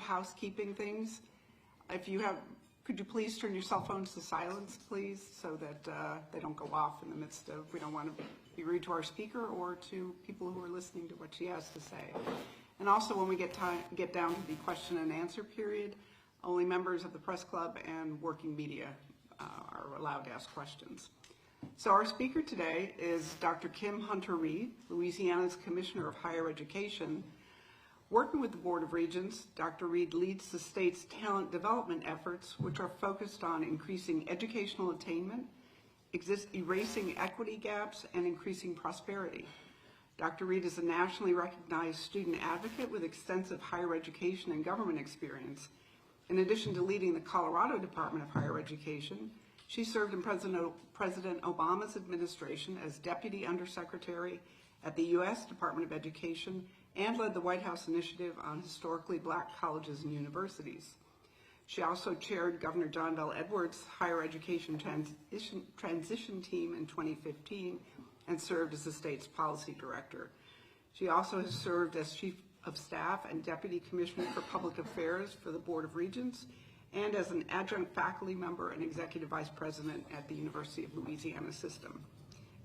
housekeeping things. If you have, could you please turn your cell phones to silence, please, so that they don't go off in the midst of, we don't want to be rude to our speaker or to people who are listening to what she has to say. And also when we get down to the question and answer period, only members of the press club and working media are allowed to ask questions. So our speaker today is Dr. Kim Hunter-Reid, Louisiana's Commissioner of Higher Education. Working with the Board of Regents, Dr. Reid leads the state's talent development efforts, which are focused on increasing educational attainment, erasing equity gaps, and increasing prosperity. Dr. Reid is a nationally recognized student advocate with extensive higher education and government experience. In addition to leading the Colorado Department of Higher Education, she served in President Obama's administration as Deputy Undersecretary at the U.S. Department of Education and led the White House Initiative on Historically Black Colleges and Universities. She also chaired Governor John Bel Edwards' Higher Education Transition Team in 2015 and served as the state's policy director. She also has served as Chief of Staff and Deputy Commissioner for Public Affairs for the Board of Regents and as an adjunct faculty member and Executive Vice President at the University of Louisiana System.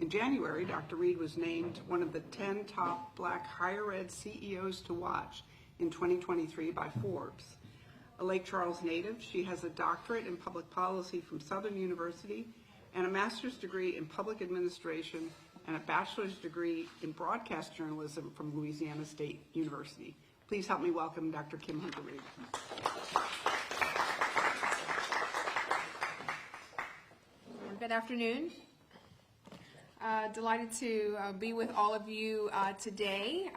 In January, Dr. Reid was named one of the 10 top Black higher ed CEOs to watch in 2023 by Forbes. A Lake Charles native, she has a doctorate in public policy from Southern University and a master's degree in public administration and a bachelor's degree in broadcast journalism from Louisiana State University. Please help me welcome Dr. Kim Hunter-Reid. Good afternoon. Delighted to be with all of you today.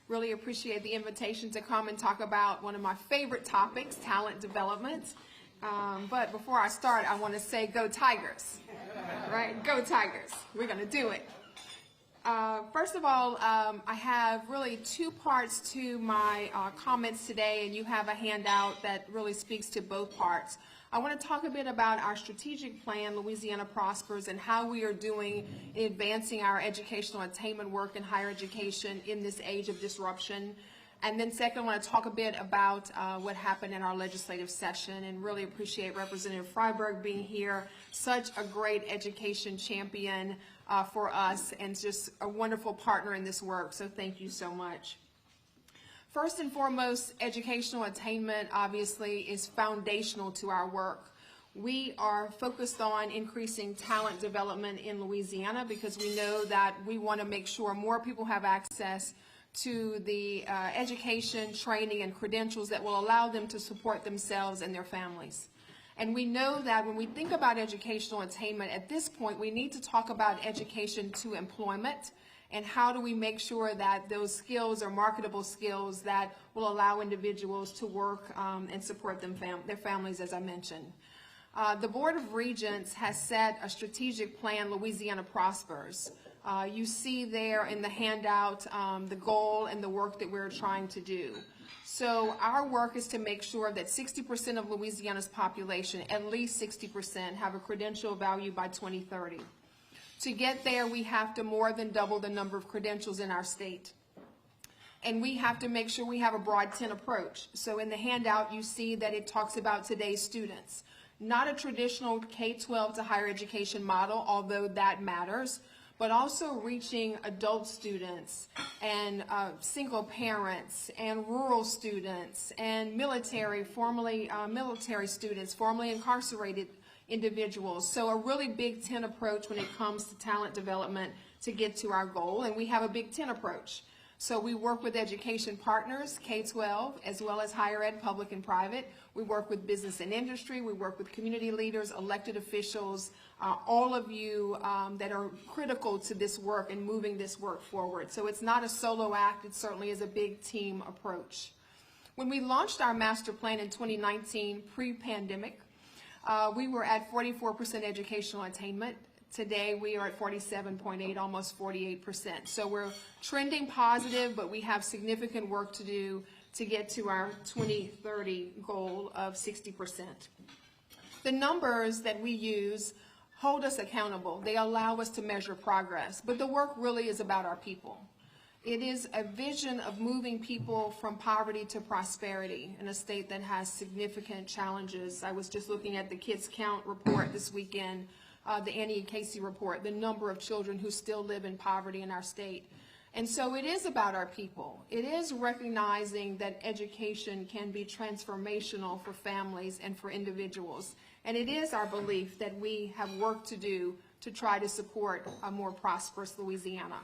Really appreciate the invitation to come and talk about one of my favorite topics, talent development. But before I start, I want to say go Tigers, right? Go Tigers. We're going to do it. First of all, I have really two parts to my comments today, and you have a handout that really speaks to both parts. I want to talk a bit about our strategic plan, Louisiana Prospers, and how we are doing in advancing our educational attainment work in higher education in this age of disruption. And then second, I want to talk a bit about what happened in our legislative session, and really appreciate Representative Freiberg being here. Such a great education champion for us and just a wonderful partner in this work, so thank you so much. First and foremost, educational attainment obviously is foundational to our work. We are focused on increasing talent development in Louisiana because we know that we want to make sure more people have access to the education, training, and credentials that will allow them to support themselves and their families. And we know that when we think about educational attainment, at this point, we need to talk about education to employment and how do we make sure that those skills are marketable skills that will allow individuals to work and support their families, as I mentioned. The Board of Regents has set a strategic plan, Louisiana Prospers. You see there in the handout the goal and the work that we're trying to do. So our work is to make sure that 60% of Louisiana's population, at least 60%, have a credential value by 2030. To get there, we have to more than double the number of credentials in our state. And we have to make sure we have a broad tent approach. So in the handout, you see that it talks about today's students. Not a traditional K-12 to higher education model, although that matters, but also reaching adult students and single parents and rural students and military students, formerly incarcerated individuals. So a really big tent approach when it comes to talent development to get to our goal, and we have a big tent approach. So we work with education partners, K-12, as well as higher ed, public and private. We work with business and industry. We work with community leaders, elected officials, all of you that are critical to this work and moving this work forward. So it's not a solo act. It certainly is a big team approach. When we launched our master plan in 2019, pre-pandemic, we were at 44% educational attainment. Today we are at 47.8, almost 48%. So we're trending positive, but we have significant work to do to get to our 2030 goal of 60%. The numbers that we use hold us accountable. They allow us to measure progress, but the work really is about our people. It is a vision of moving people from poverty to prosperity in a state that has significant challenges. I was just looking at the Kids Count report this weekend, the Annie and Casey report, the number of children who still live in poverty in our state. And so it is about our people. It is recognizing that education can be transformational for families and for individuals. And it is our belief that we have work to do to try to support a more prosperous Louisiana.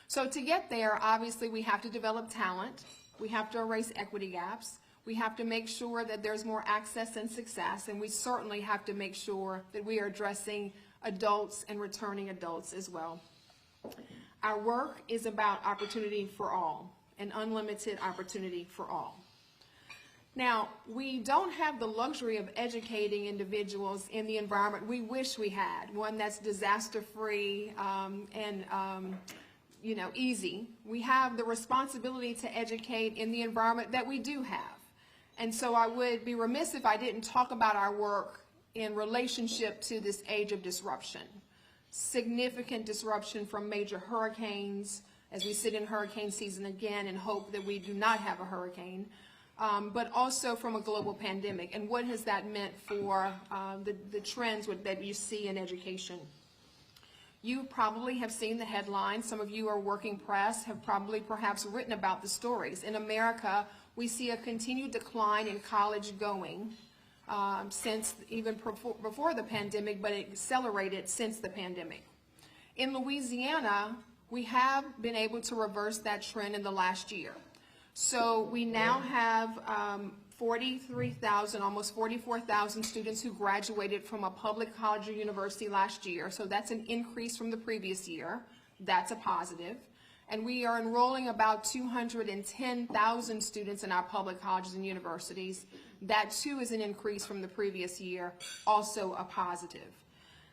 So to get there, obviously we have to develop talent. We have to erase equity gaps. We have to make sure that there's more access and success. And we certainly have to make sure that we are addressing adults and returning adults as well. Our work is about opportunity for all, an unlimited opportunity for all. Now, we don't have the luxury of educating individuals in the environment we wish we had, one that's disaster-free and easy. We have the responsibility to educate in the environment that we do have. And so I would be remiss if I didn't talk about our work in relationship to this age of disruption. Significant disruption from major hurricanes as we sit in hurricane season again and hope that we do not have a hurricane, but also from a global pandemic. And what has that meant for the trends that you see in education? You probably have seen the headlines. Some of you are working press, have probably perhaps written about the stories. In America, we see a continued decline in college going since even before the pandemic, but it accelerated since the pandemic. In Louisiana, we have been able to reverse that trend in the last year. So we now have 43,000, almost 44,000 students who graduated from a public college or university last year. So that's an increase from the previous year. That's a positive. And we are enrolling about 210,000 students in our public colleges and universities. That too is an increase from the previous year, also a positive.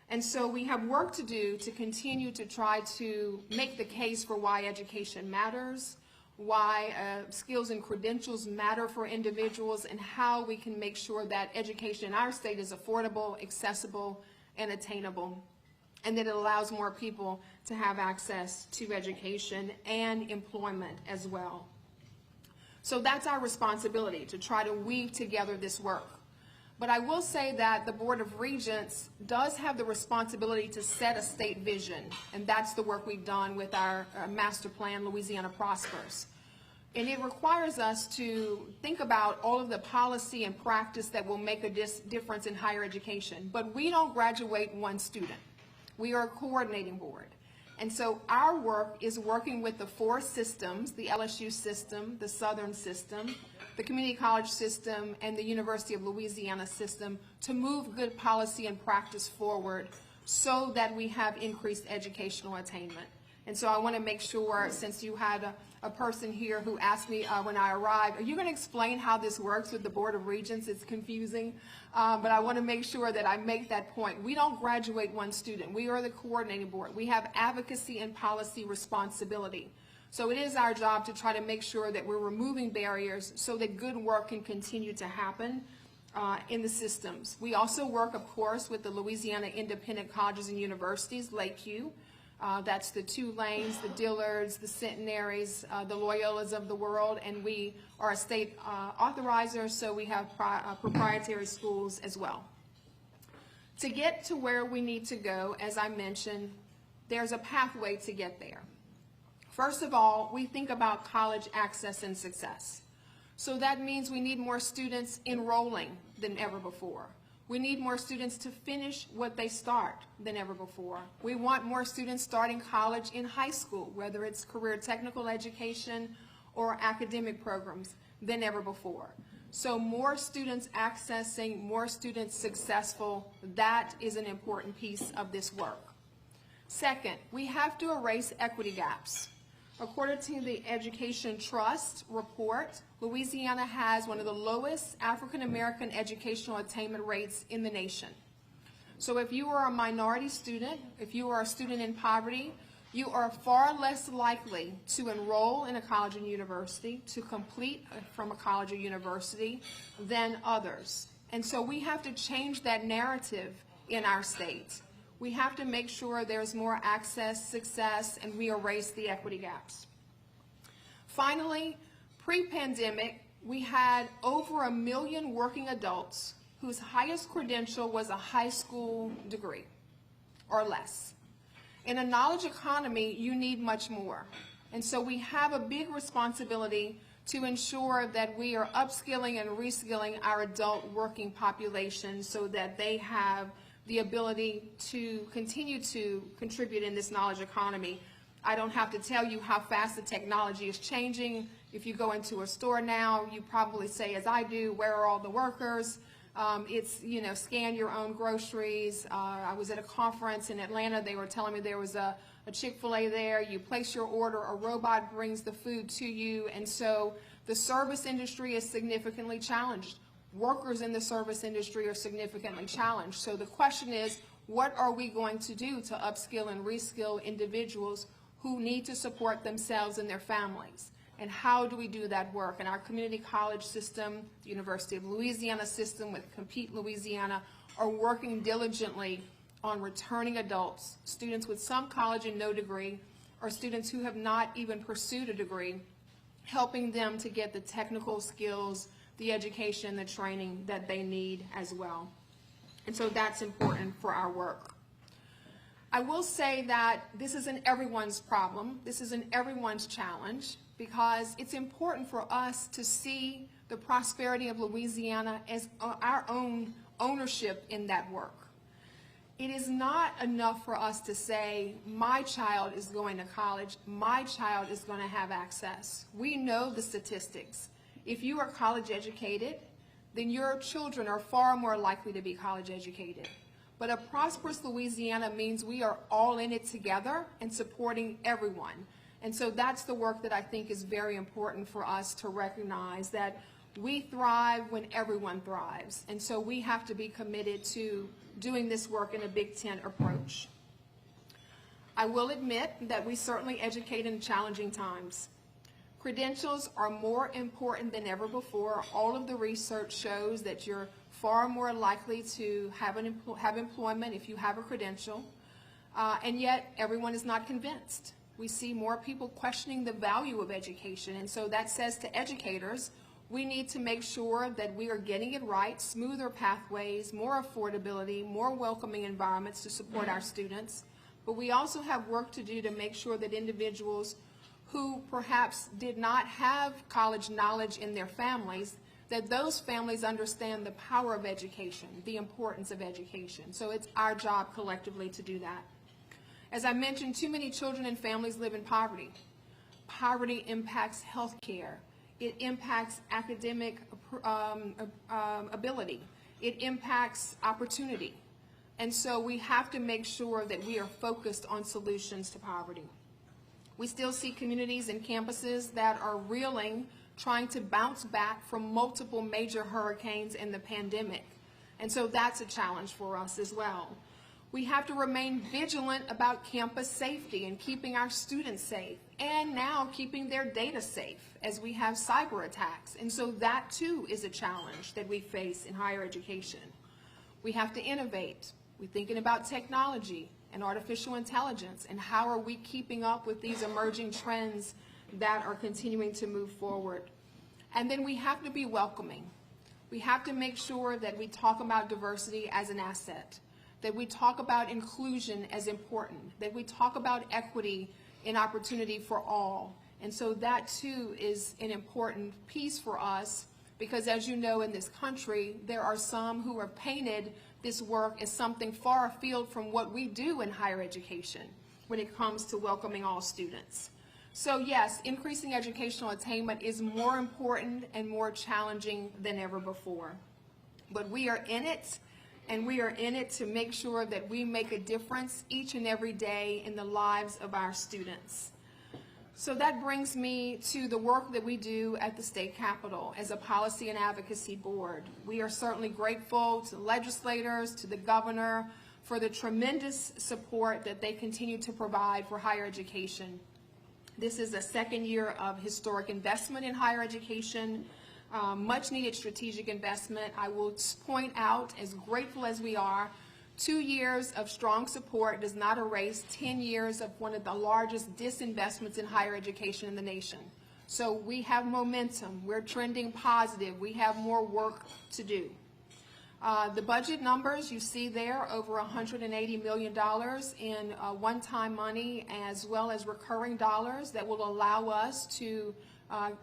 And so we have work to do to continue to try to make the case for why education matters, why skills and credentials matter for individuals, and how we can make sure that education in our state is affordable, accessible, and attainable, and that it allows more people to have access to education and employment as well. So that's our responsibility, to try to weave together this work. But I will say that the Board of Regents does have the responsibility to set a state vision, and that's the work we've done with our master plan, Louisiana Prospers. And it requires us to think about all of the policy and practice that will make a difference in higher education. But we don't graduate one student. We are a coordinating board. And so our work is working with the four systems, the LSU system, the Southern system, the community college system, and the University of Louisiana system to move good policy and practice forward so that we have increased educational attainment. And so I want to make sure, since you had a person here who asked me when I arrived, are you going to explain how this works with the Board of Regents? It's confusing, but I want to make sure that I make that point. We don't graduate one student. We are the coordinating board. We have advocacy and policy responsibility. So it is our job to try to make sure that we're removing barriers so that good work can continue to happen in the systems. We also work, of course, with the Louisiana Independent Colleges and Universities, LAQ. That's the Tulanes, the Dillards, the Centenaries, the Loyolas of the world, and we are a state authorizer, so we have proprietary schools as well. To get to where we need to go, as I mentioned, there's a pathway to get there. First of all, we think about college access and success. So that means we need more students enrolling than ever before. We need more students to finish what they start than ever before. We want more students starting college in high school, whether it's career technical education or academic programs, than ever before. So more students accessing, more students successful, that is an important piece of this work. Second, we have to erase equity gaps. According to the Education Trust report, Louisiana has one of the lowest African American educational attainment rates in the nation. So if you are a minority student, if you are a student in poverty, you are far less likely to enroll in a college and university, to complete from a college or university than others. And so we have to change that narrative in our state. We have to make sure there's more access, success, and we erase the equity gaps. Finally, pre-pandemic, we had over 1 million working adults whose highest credential was a high school degree or less. In a knowledge economy, you need much more. And so we have a big responsibility to ensure that we are upskilling and reskilling our adult working population so that they have the ability to continue to contribute in this knowledge economy. I don't have to tell you how fast the technology is changing. If you go into a store now, you probably say, as I do, where are all the workers? It's, scan your own groceries. I was at a conference in Atlanta. They were telling me there was a Chick-fil-A there. You place your order, a robot brings the food to you. And so the service industry is significantly challenged. Workers in the service industry are significantly challenged. So the question is, what are we going to do to upskill and reskill individuals who need to support themselves and their families? And how do we do that work? And our community college system, the University of Louisiana system with Compete Louisiana, are working diligently on returning adults, students with some college and no degree, or students who have not even pursued a degree, helping them to get the technical skills, the education, the training that they need as well. And so that's important for our work. I will say that this isn't everyone's problem. This isn't everyone's challenge, because it's important for us to see the prosperity of Louisiana as our own ownership in that work. It is not enough for us to say, my child is going to college, my child is going to have access. We know the statistics. If you are college educated, then your children are far more likely to be college educated. But a prosperous Louisiana means we are all in it together and supporting everyone. And so that's the work that I think is very important for us to recognize, that we thrive when everyone thrives. And so we have to be committed to doing this work in a Big Tent approach. I will admit that we certainly educate in challenging times. Credentials are more important than ever before. All of the research shows that you're far more likely to have employment if you have a credential, and yet everyone is not convinced. We see more people questioning the value of education, and so that says to educators, we need to make sure that we are getting it right, smoother pathways, more affordability, more welcoming environments to support our students. But we also have work to do to make sure that individuals who perhaps did not have college knowledge in their families, that those families understand the power of education, the importance of education. So it's our job collectively to do that. As I mentioned, too many children and families live in poverty. Poverty impacts health care. It impacts academic ability. It impacts opportunity. And so we have to make sure that we are focused on solutions to poverty. We still see communities and campuses that are reeling, trying to bounce back from multiple major hurricanes and the pandemic. And so that's a challenge for us as well. We have to remain vigilant about campus safety and keeping our students safe, and now keeping their data safe as we have cyber attacks. And so that too is a challenge that we face in higher education. We have to innovate. We're thinking about technology and artificial intelligence, and how are we keeping up with these emerging trends that are continuing to move forward. And then we have to be welcoming. We have to make sure that we talk about diversity as an asset, that we talk about inclusion as important, that we talk about equity and opportunity for all. And so that too is an important piece for us, because as you know, in this country, there are some who have painted this work as something far afield from what we do in higher education when it comes to welcoming all students. So yes, increasing educational attainment is more important and more challenging than ever before. But we are in it, and we are in it to make sure that we make a difference each and every day in the lives of our students. So that brings me to the work that we do at the state capitol as a policy and advocacy board. We are certainly grateful to legislators, to the governor, for the tremendous support that they continue to provide for higher education. This is a second year of historic investment in higher education, much needed strategic investment. I will point out, as grateful as we are, 2 years of strong support does not erase 10 years of one of the largest disinvestments in higher education in the nation. So we have momentum. We're trending positive. We have more work to do. The budget numbers you see there, over $180 million in one-time money as well as recurring dollars that will allow us to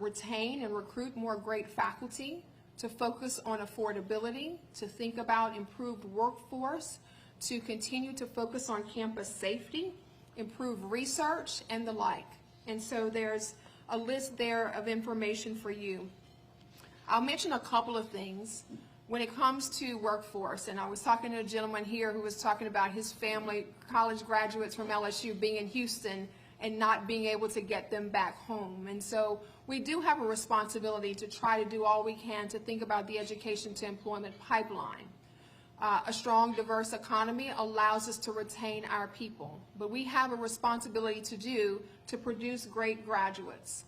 retain and recruit more great faculty, to focus on affordability, to think about improved workforce, to continue to focus on campus safety, improve research, and the like. And so there's a list there of information for you. I'll mention a couple of things. When it comes to workforce, and I was talking to a gentleman here who was talking about his family, college graduates from LSU being in Houston and not being able to get them back home. And so we do have a responsibility to try to do all we can to think about the education to employment pipeline. A strong, diverse economy allows us to retain our people, but we have a responsibility to produce great graduates.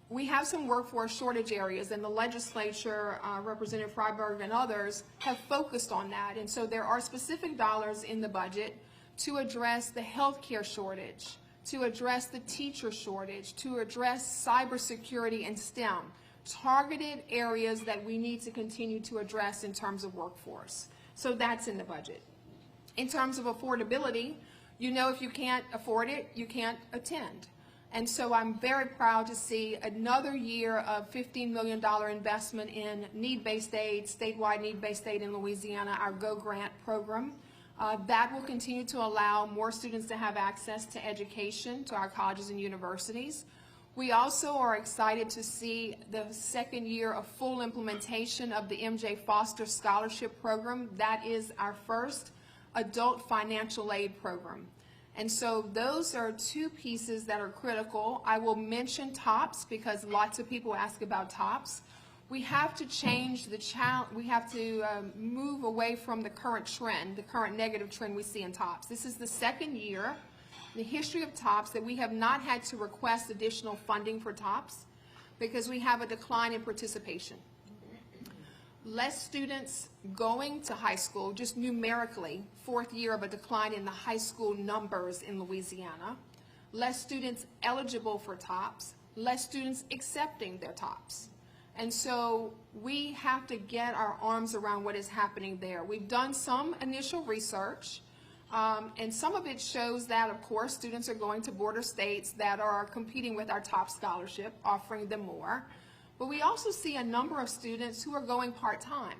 We have some workforce shortage areas, and the legislature, Representative Freiberg and others, have focused on that. And so there are specific dollars in the budget to address the healthcare shortage, to address the teacher shortage, to address cybersecurity and STEM, targeted areas that we need to continue to address in terms of workforce. So that's in the budget. In terms of affordability, you know, if you can't afford it, you can't attend. And so I'm very proud to see another year of $15 million investment in need-based aid, statewide need-based aid in Louisiana, our GO Grant program. That will continue to allow more students to have access to education, to our colleges and universities. We also are excited to see the second year of full implementation of the MJ Foster Scholarship Program. That is our first adult financial aid program. And so those are two pieces that are critical. I will mention TOPS because lots of people ask about TOPS. We have to change the we have to move away from the current trend, the current negative trend we see in TOPS. This is the second year in the history of TOPS that we have not had to request additional funding for TOPS because we have a decline in participation. Less students going to high school, just numerically, fourth year of a decline in the high school numbers in Louisiana. Less students eligible for TOPS, less students accepting their TOPS. And so we have to get our arms around what is happening there. We've done some initial research, and some of it shows that, of course, students are going to border states that are competing with our TOPS scholarship, offering them more. But we also see a number of students who are going part-time,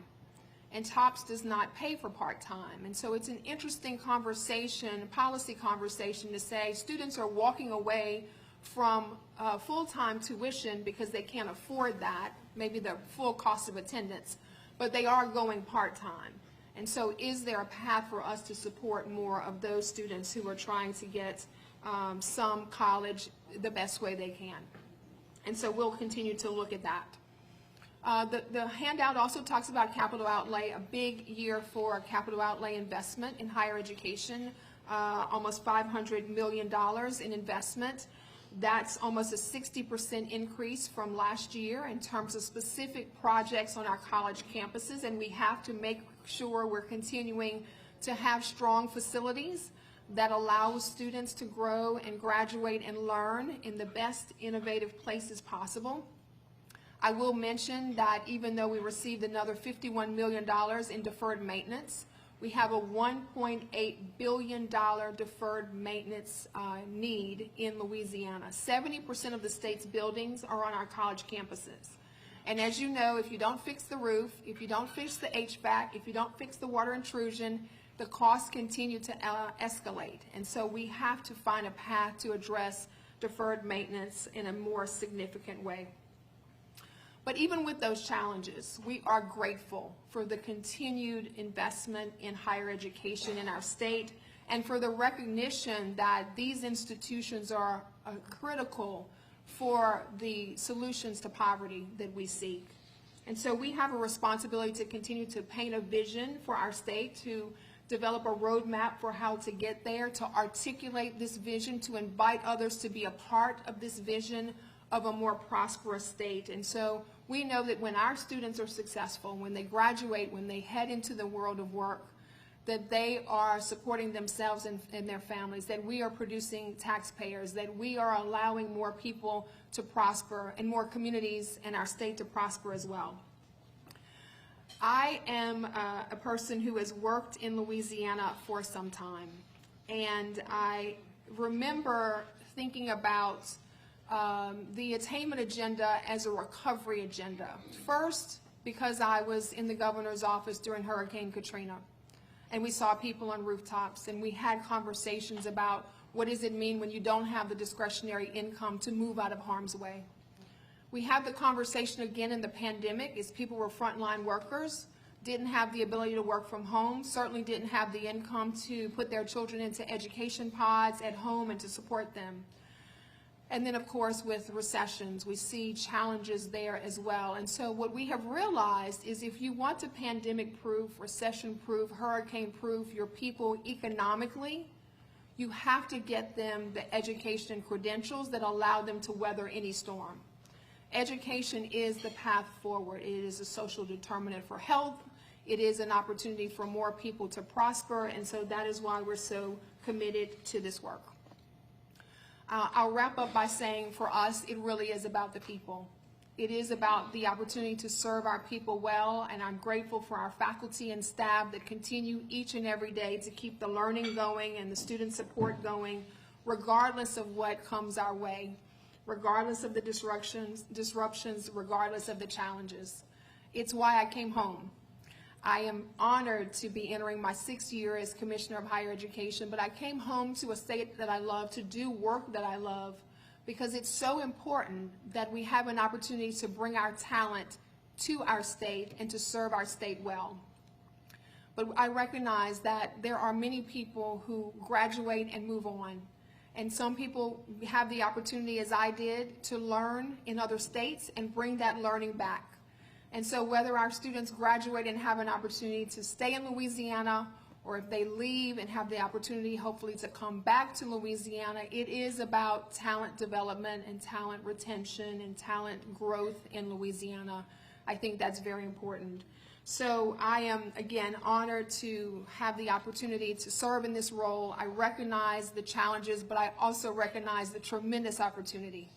and TOPS does not pay for part-time. And so it's an interesting conversation, policy conversation, to say students are walking away from full-time tuition because they can't afford that, maybe the full cost of attendance, but they are going part-time. And so is there a path for us to support more of those students who are trying to get some college the best way they can? And so we'll continue to look at that. The handout also talks about capital outlay, a big year for capital outlay investment in higher education, almost $500 million in investment. That's almost a 60% increase from last year in terms of specific projects on our college campuses, and we have to make sure we're continuing to have strong facilities that allow students to grow and graduate and learn in the best innovative places possible. I will mention that even though we received another $51 million in deferred maintenance, we have a $1.8 billion deferred maintenance need in Louisiana. 70% of the state's buildings are on our college campuses. And as you know, if you don't fix the roof, if you don't fix the HVAC, if you don't fix the water intrusion, the costs continue to escalate. And so we have to find a path to address deferred maintenance in a more significant way. But even with those challenges, we are grateful for the continued investment in higher education in our state and for the recognition that these institutions are critical for the solutions to poverty that we seek. And so we have a responsibility to continue to paint a vision for our state, to develop a roadmap for how to get there, to articulate this vision, to invite others to be a part of this vision of a more prosperous state. And so we know that when our students are successful, when they graduate, when they head into the world of work, that they are supporting themselves and their families, that we are producing taxpayers, that we are allowing more people to prosper and more communities in our state to prosper as well. I am a person who has worked in Louisiana for some time, and I remember thinking about the attainment agenda as a recovery agenda. First, because I was in the governor's office during Hurricane Katrina, and we saw people on rooftops, and we had conversations about what does it mean when you don't have the discretionary income to move out of harm's way. We had the conversation again in the pandemic as people were frontline workers, didn't have the ability to work from home, certainly didn't have the income to put their children into education pods at home and to support them. And then, of course, with recessions, we see challenges there as well. And so what we have realized is if you want to pandemic-proof, recession-proof, hurricane-proof your people economically, you have to get them the education and credentials that allow them to weather any storm. Education is the path forward. It is a social determinant for health. It is an opportunity for more people to prosper, and so that is why we're so committed to this work. I'll wrap up by saying for us, it really is about the people. It is about the opportunity to serve our people well, and I'm grateful for our faculty and staff that continue each and every day to keep the learning going and the student support going, regardless of what comes our way, regardless of the disruptions, regardless of the challenges. It's why I came home. I am honored to be entering my 6th year as Commissioner of Higher Education, but I came home to a state that I love, to do work that I love, because it's so important that we have an opportunity to bring our talent to our state and to serve our state well. But I recognize that there are many people who graduate and move on. And some people have the opportunity, as I did, to learn in other states and bring that learning back. And so whether our students graduate and have an opportunity to stay in Louisiana, or if they leave and have the opportunity, hopefully, to come back to Louisiana, it is about talent development and talent retention and talent growth in Louisiana. I think that's very important. So I am, again, honored to have the opportunity to serve in this role. I recognize the challenges, but I also recognize the tremendous opportunity.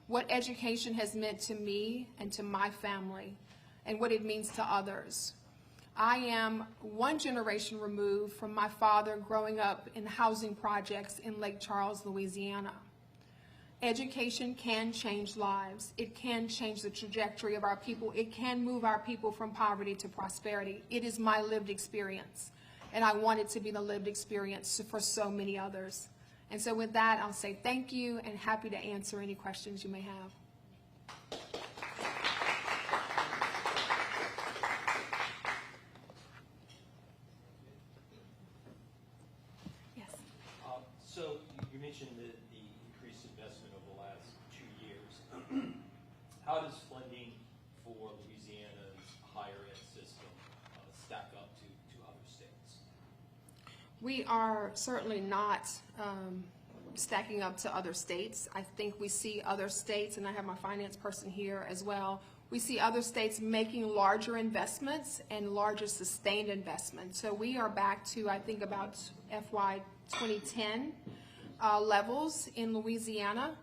What education has meant to me and to my family, and what it means to others. I am one generation removed from my father growing up in housing projects in Lake Charles, Louisiana. Education can change lives. It can change the trajectory of our people. It can move our people from poverty to prosperity. It is my lived experience, and I want it to be the lived experience for so many others. And so with that, I'll say thank you and happy to answer any questions you may have. So you mentioned the increased investment over the last 2 years. How does funding for Louisiana's higher ed system stack up to other states? We are certainly not stacking up to other states. I think we see other states, and I have my finance person here as well, we see other states making larger investments and larger sustained investments. So we are back to, I think, about FY 2010 levels in Louisiana.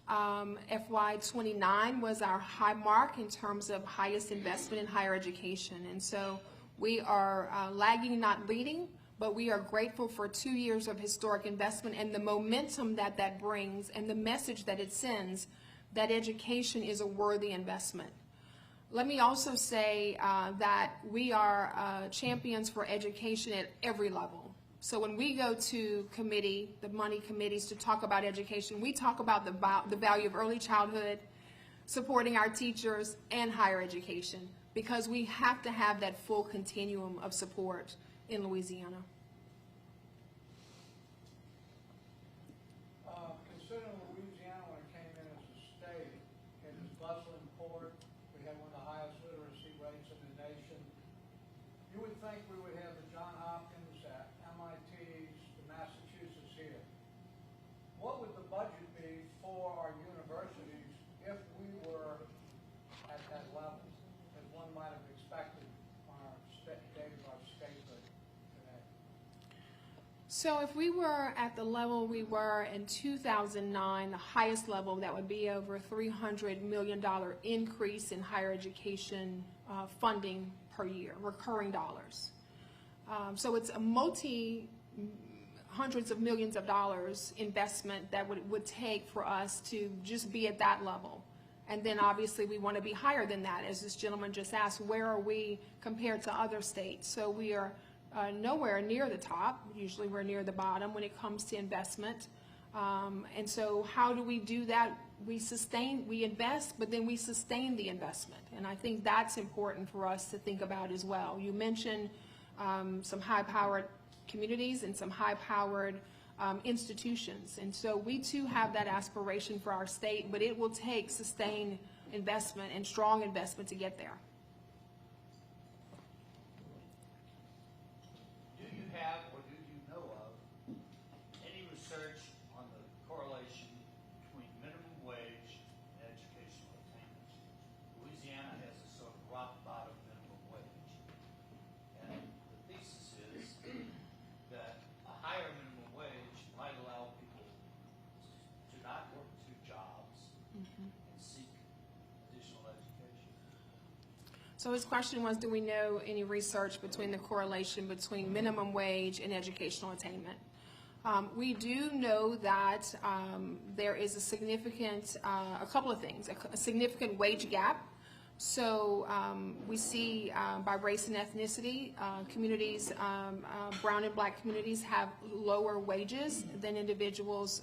FY 29 was our high mark in terms of highest investment in higher education. And so we are lagging, not leading, but we are grateful for 2 years of historic investment and the momentum that that brings and the message that it sends that education is a worthy investment. Let me also say that we are champions for education at every level. So when we go to committee, the money committees, to talk about education, we talk about the value of early childhood, supporting our teachers, and higher education, because we have to have that full continuum of support in Louisiana. Considering Louisiana, when it came in as a state, it was bustling port. We had one of the highest literacy rates in the nation. You would think we would have the John Hopkins, MITs, the Massachusetts here. What would the budget be for our universities if we were at that level, as one might have expected on our state, our statehood today? So if we were at the level we were in 2009, the highest level, that would be over $300 million increase in higher education funding per year, recurring dollars. So it's a hundreds of millions of dollars investment that would take for us to just be at that level. And then obviously we want to be higher than that. As this gentleman just asked, where are we compared to other states? So we are nowhere near the top. Usually we're near the bottom when it comes to investment. And so how do we do that? We invest, but then we sustain the investment. And I think that's important for us to think about as well. You mentioned some high-powered communities and some high-powered institutions. And so we too have that aspiration for our state, but it will take sustained investment and strong investment to get there. Do you have or do you know of any research on the correlation between minimum wage and educational attainment? Louisiana has a sort of rock bottom minimum wage. And the thesis is that a higher minimum wage might allow people to not work two jobs and seek additional education. So his question was, do we know any research between the correlation between minimum wage and educational attainment? We do know that there is a significant, a couple of things, a significant wage gap. So we see by race and ethnicity, communities, brown and black communities have lower wages than individuals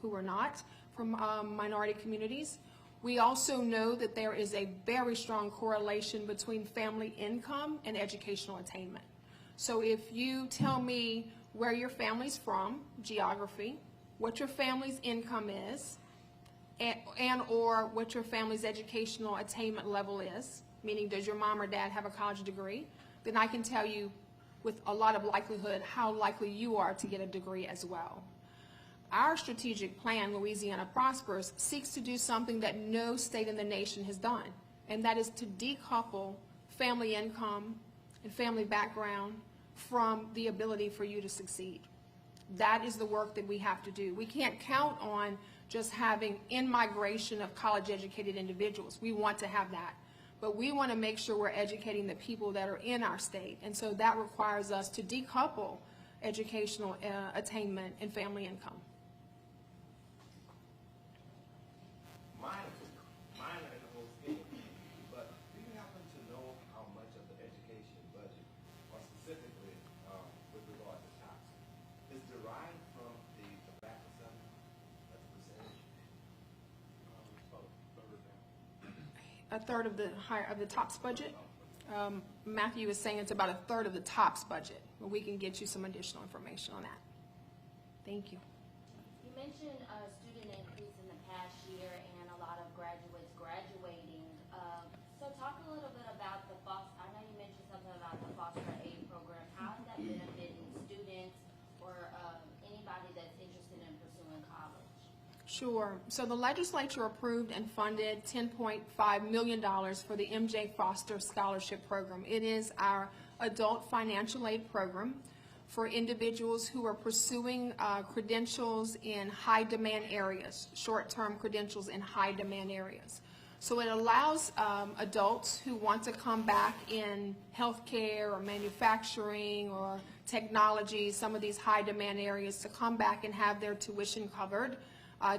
who are not from minority communities. We also know that there is a very strong correlation between family income and educational attainment. So if you tell me where your family's from, geography, what your family's income is, and or what your family's educational attainment level is, meaning does your mom or dad have a college degree, then I can tell you with a lot of likelihood how likely you are to get a degree as well. Our strategic plan, Louisiana Prospers, seeks to do something that no state in the nation has done, and that is to decouple family income and family background from the ability for you to succeed. That is the work that we have to do. We can't count on just having in-migration of college-educated individuals. We want to have that. But we want to make sure we're educating the people that are in our state. And so that requires us to decouple educational attainment and family income. Mine are the whole scheme, but do you happen to know how much of the education budget, or specifically with regard to tax, is derived from the tobacco settlement as a percentage? A third of the TOPS budget. Matthew is saying it's about a third of the TOPS budget, but we can get you some additional information on that. Thank you. You mentioned a student increase in the past year and a lot of graduates graduating. So talk a little bit about the foster. I know you mentioned something about the foster aid program. How is that benefiting students or anybody that's interested in pursuing college? Sure. So the legislature approved and funded $10.5 million for the MJ Foster Scholarship Program. It is our adult financial aid program for individuals who are pursuing credentials in high demand areas, short-term credentials in high demand areas. So it allows adults who want to come back in healthcare or manufacturing or technology, some of these high demand areas, to come back and have their tuition covered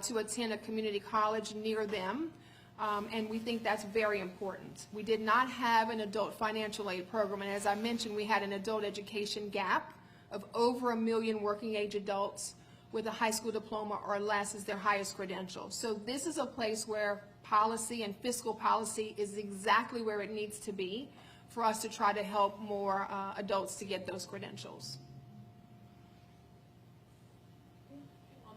to attend a community college near them. And we think that's very important. We did not have an adult financial aid program, and as I mentioned, we had an adult education gap of over 1 million working age adults with a high school diploma or less as their highest credential. So this is a place where policy and fiscal policy is exactly where it needs to be for us to try to help more adults to get those credentials. On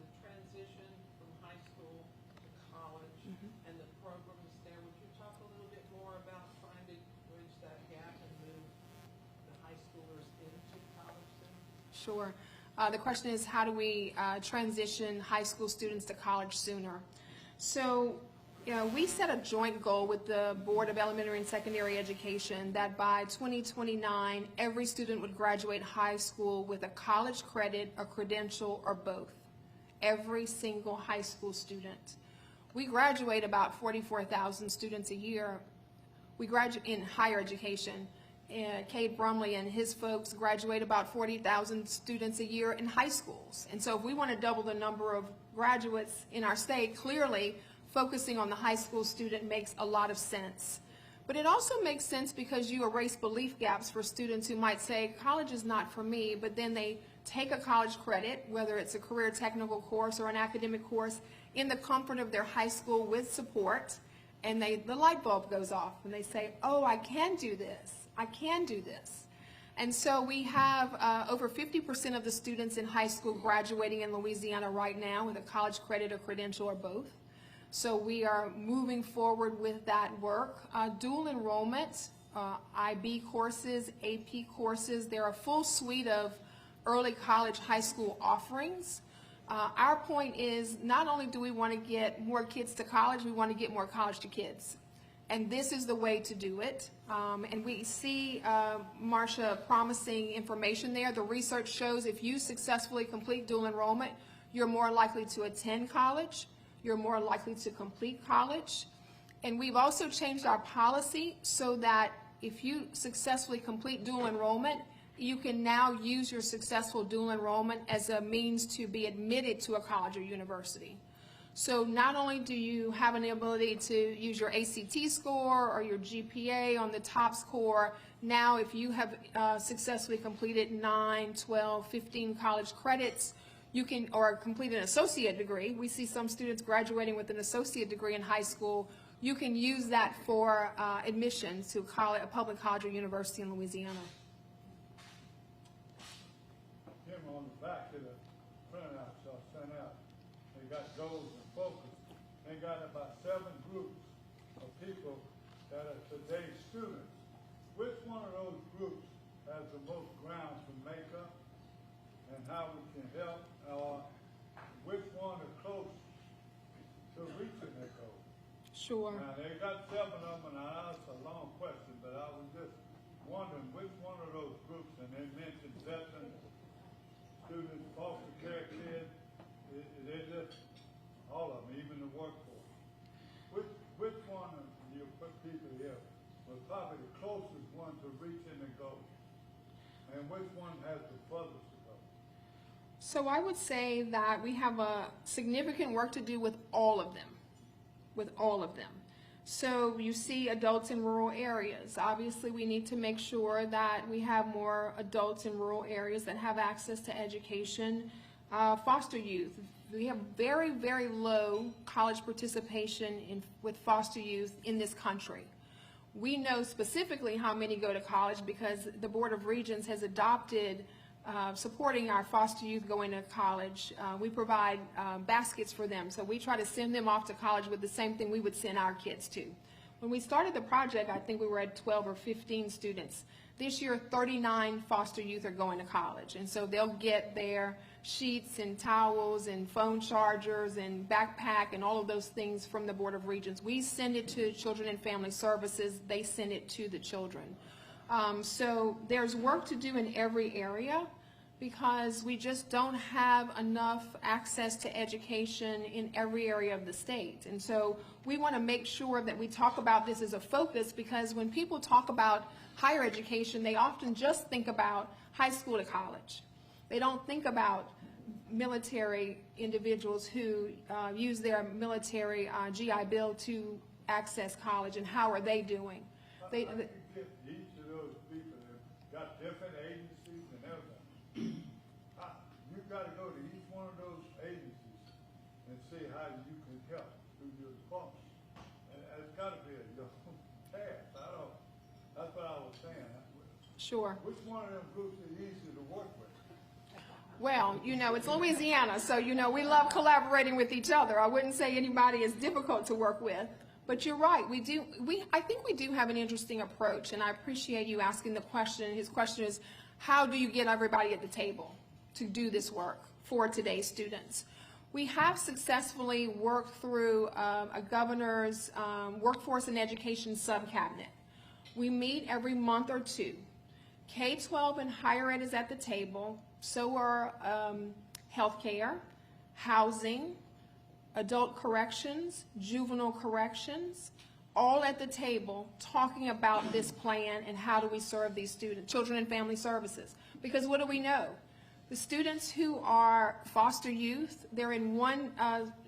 the transition from high school to college and the programs there, would you talk a little bit more about trying to bridge that gap and move the high schoolers into college then? Sure. The question is, how do we transition high school students to college sooner? So we set a joint goal with the Board of Elementary and Secondary Education that by 2029, every student would graduate high school with a college credit, a credential, or both. Every single high school student. We graduate about 44,000 students a year. We graduate in higher education. Cade Brumley and his folks graduate about 40,000 students a year in high schools. And so if we want to double the number of graduates in our state, clearly focusing on the high school student makes a lot of sense. But it also makes sense because you erase belief gaps for students who might say, college is not for me, but then they take a college credit, whether it's a career technical course or an academic course, in the comfort of their high school with support, and the light bulb goes off, and they say, oh, I can do this. I can do this. And so we have over 50% of the students in high school graduating in Louisiana right now with a college credit or credential or both. So we are moving forward with that work. Dual enrollment, IB courses, AP courses, they're a full suite of early college, high school offerings. Our point is not only do we want to get more kids to college, we want to get more college to kids. And this is the way to do it. And we see, Marcia, promising information there. The research shows if you successfully complete dual enrollment, you're more likely to attend college, you're more likely to complete college. And we've also changed our policy so that if you successfully complete dual enrollment, you can now use your successful dual enrollment as a means to be admitted to a college or university. So not only do you have an ability to use your ACT score or your GPA on the top score, now if you have successfully completed 9, 12, 15 college credits, you can, or complete an associate degree. We see some students graduating with an associate degree in high school. You can use that for admission to a public college or university in Louisiana. Jim, on the back of the printouts I sent out, they got goals and focus. They got about 7 groups of people that are today's students. Which one of those groups has the most ground to make up and how we can help? Which one is close to reaching their goal? Sure. Now, they got 7 of them, and I asked a long question, but I was just wondering which one of those groups, and they mentioned veterans, students, foster care kids, they just, all of them, even the workforce. Which one of you put people here was probably the closest one to reaching the goal? And which one has the furthest to go? So I would say that we have a significant work to do with all of them. With all of them. So you see adults in rural areas. Obviously, we need to make sure that we have more adults in rural areas that have access to education. Foster youth. We have very, very low college participation with foster youth in this country. We know specifically how many go to college because the Board of Regents has adopted supporting our foster youth going to college. We provide baskets for them, so we try to send them off to college with the same thing we would send our kids to. When we started the project, I think we were at 12 or 15 students. This year, 39 foster youth are going to college, and so they'll get their sheets and towels and phone chargers and backpack and all of those things from the Board of Regents. We send it to Children and Family Services. They send it to the children. So there's work to do in every area because we just don't have enough access to education in every area of the state. And so we want to make sure that we talk about this as a focus because when people talk about higher education, they often just think about high school to college. They don't think about military individuals who use their military GI Bill to access college and how are they doing. Each of those people have got different agencies and everything. You've got to go to each one of those agencies and see how you can help through your department. And it's got to be a your task. That's what I was saying. Sure. Which one of them groups is easy to work with? Well, you know, it's Louisiana, so, you know, we love collaborating with each other. I wouldn't say anybody is difficult to work with. But you're right, I think we do have an interesting approach, and I appreciate you asking the question. His question is, how do you get everybody at the table to do this work for today's students? We have successfully worked through a governor's workforce and education subcabinet. We meet every month or two. K-12 and higher ed is at the table, so are healthcare, housing, adult corrections, juvenile corrections, all at the table talking about this plan and how do we serve these students, children and family services. Because what do we know? The students who are foster youth, they're in one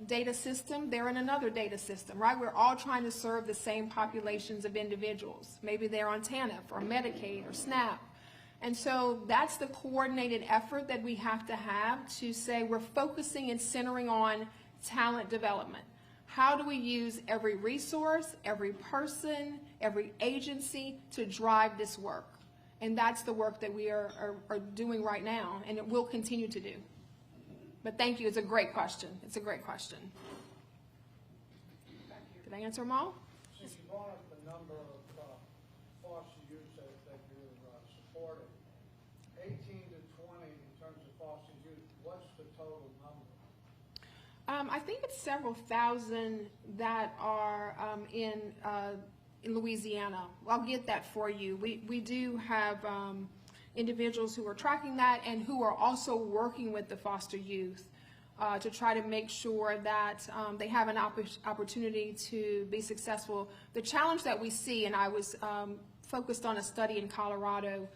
data system, they're in another data system, right? We're all trying to serve the same populations of individuals. Maybe they're on TANF or Medicaid or SNAP. And so that's the coordinated effort that we have to say we're focusing and centering on talent development. How do we use every resource, every person, every agency to drive this work? And that's the work that we are doing right now, and it will continue to do. But thank you, it's a great question. It's a great question. Did I answer them all? Since you brought up the number of foster youth that you're supporting, 18 to 20 in terms of foster youth, what's the total number? I think it's several thousand that are in Louisiana. I'll get that for you. We do have individuals who are tracking that and who are also working with the foster youth to try to make sure that they have an opportunity to be successful. The challenge that we see, and I was focused on a study in Colorado,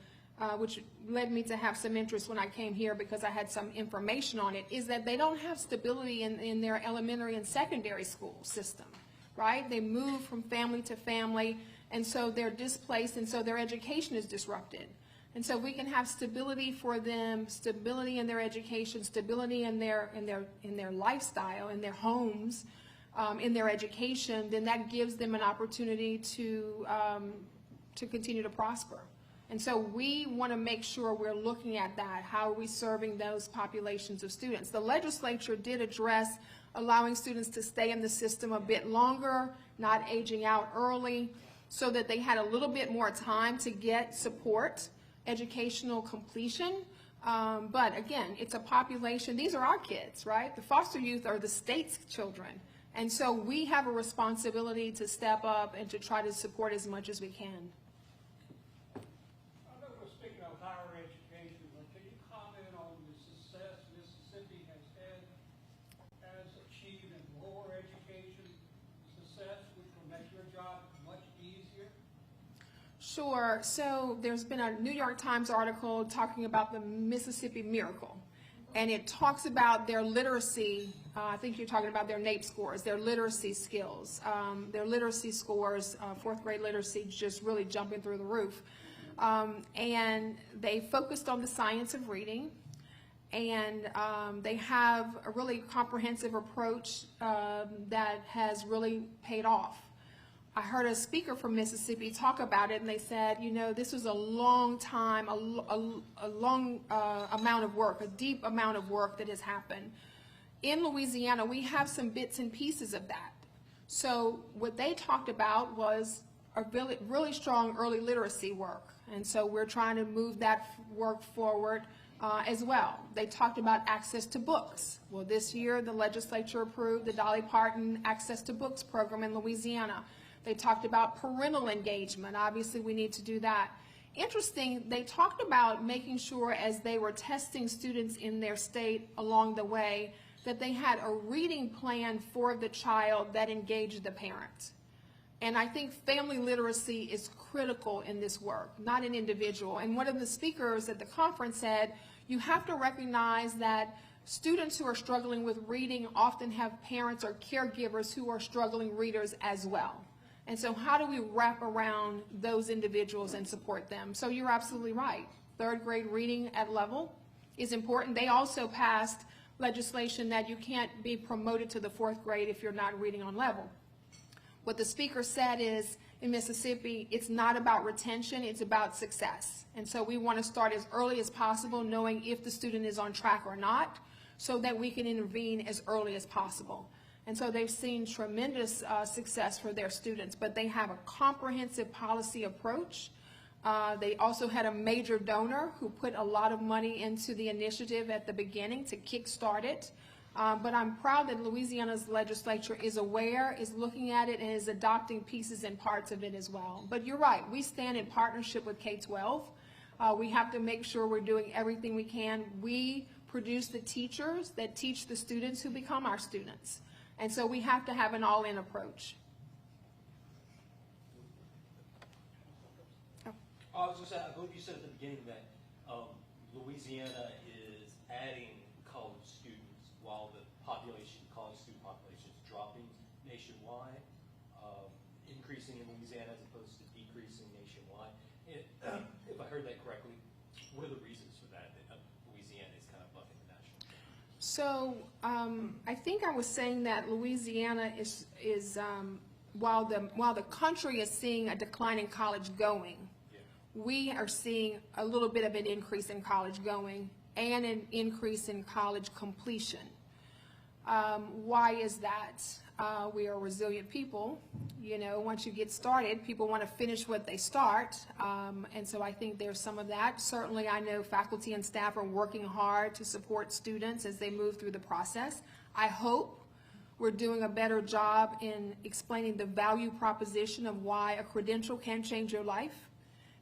which led me to have some interest when I came here because I had some information on it, is that they don't have stability in their elementary and secondary school system. Right? They move from family to family, and so they're displaced, and so their education is disrupted. And so we can have stability for them, stability in their education, stability in their lifestyle, in their homes, in their education, then that gives them an opportunity to continue to prosper. And so we want to make sure we're looking at that. How are we serving those populations of students? The legislature did address allowing students to stay in the system a bit longer, not aging out early, so that they had a little bit more time to get support, educational completion. But again, it's a population, these are our kids, right? The foster youth are the state's children. And so we have a responsibility to step up and to try to support as much as we can. I know we're speaking of higher education, but can you comment on the success Mississippi has achieved in lower education success, which will make your job much easier? Sure. So there's been a New York Times article talking about the Mississippi Miracle, and it talks about their literacy. I think you're talking about their NAEP scores, their literacy skills, their literacy scores, fourth grade literacy just really jumping through the roof. And they focused on the science of reading, and they have a really comprehensive approach that has really paid off. I heard a speaker from Mississippi talk about it, and they said, you know, this was a long time, a long amount of work, a deep amount of work that has happened. In Louisiana, we have some bits and pieces of that. So what they talked about was a really strong early literacy work, and so we're trying to move that work forward as well. They talked about access to books. Well, this year the legislature approved the Dolly Parton Access to Books program in Louisiana. They talked about parental engagement. Obviously, we need to do that. Interesting, they talked about making sure as they were testing students in their state along the way that they had a reading plan for the child that engaged the parent. And I think family literacy is critical in this work, not an individual. And one of the speakers at the conference said, you have to recognize that students who are struggling with reading often have parents or caregivers who are struggling readers as well. And so how do we wrap around those individuals and support them? So you're absolutely right. Third grade reading at level is important. They also passed legislation that you can't be promoted to the fourth grade if you're not reading on level. What the speaker said is, in Mississippi, it's not about retention, it's about success. And so we want to start as early as possible, knowing if the student is on track or not, so that we can intervene as early as possible. And so they've seen tremendous success for their students, but they have a comprehensive policy approach. They also had a major donor who put a lot of money into the initiative at the beginning to kickstart it. But I'm proud that Louisiana's legislature is aware, is looking at it, and is adopting pieces and parts of it as well. But you're right, we stand in partnership with K-12. We have to make sure we're doing everything we can. We produce the teachers that teach the students who become our students. And so we have to have an all-in approach. I was going to say, I believe you said at the beginning that Louisiana is adding college students while the college student population is dropping nationwide, increasing in Louisiana as opposed to decreasing nationwide. If I heard that correctly, what are the reasons for that Louisiana is kind of bucking the national? So I think I was saying that Louisiana is while the country is seeing a decline in college going, we are seeing a little bit of an increase in college going and an increase in college completion. Why is that? We are resilient people. You know, once you get started, people want to finish what they start. And so I think there's some of that. Certainly I know faculty and staff are working hard to support students as they move through the process. I hope we're doing a better job in explaining the value proposition of why a credential can change your life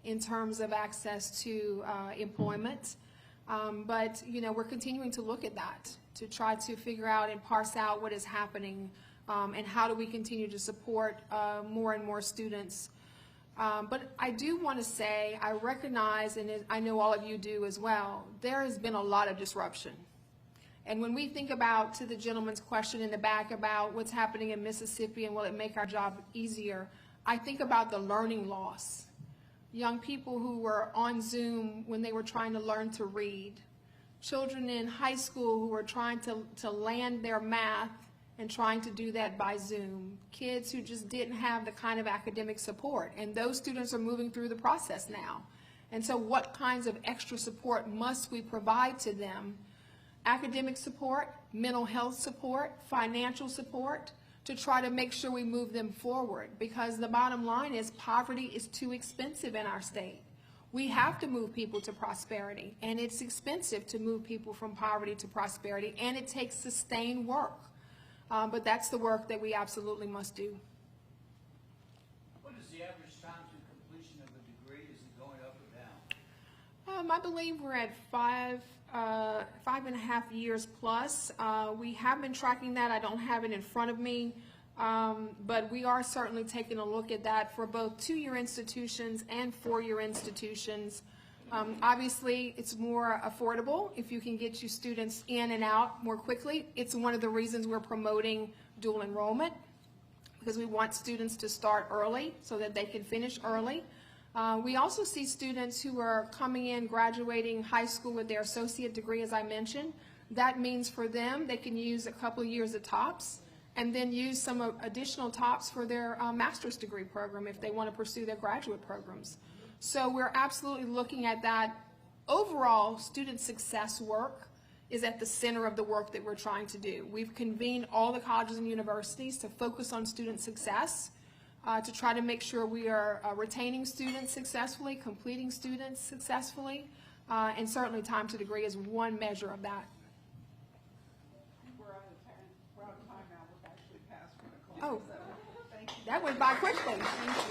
in terms of access to employment. But, you know, we're continuing to look at that to try to figure out and parse out what is happening and how do we continue to support more and more students. But I do want to say, I recognize, and I know all of you do as well, there has been a lot of disruption. And when we think about, to the gentleman's question in the back about what's happening in Mississippi and will it make our job easier, I think about the learning loss. Young people who were on Zoom when they were trying to learn to read, children in high school who were trying to land their math and trying to do that by Zoom, kids who just didn't have the kind of academic support, and those students are moving through the process now. And so what kinds of extra support must we provide to them? Academic support, mental health support, financial support, to try to make sure we move them forward, because the bottom line is poverty is too expensive in our state. We have to move people to prosperity, and it's expensive to move people from poverty to prosperity, and it takes sustained work. But that's the work that we absolutely must do. What is the average time to completion of a degree? Is it going up or down? I believe we're at 5.5 years plus. We have been tracking that. I don't have it in front of me, but we are certainly taking a look at that for both 2-year institutions and 4-year institutions. Obviously, it's more affordable if you can get your students in and out more quickly. It's one of the reasons we're promoting dual enrollment, because we want students to start early so that they can finish early. We also see students who are coming in, graduating high school with their associate degree, as I mentioned. That means for them, they can use a couple of years of TOPS and then use some additional TOPS for their master's degree program if they want to pursue their graduate programs. So we're absolutely looking at that. Overall, student success work is at the center of the work that we're trying to do. We've convened all the colleges and universities to focus on student success, to try to make sure we are retaining students successfully, completing students successfully, and certainly time to degree is one measure of that. We're out of time now. We're actually past 1 o'clock. Oh, So, thank you. that went by quickly. Thank you.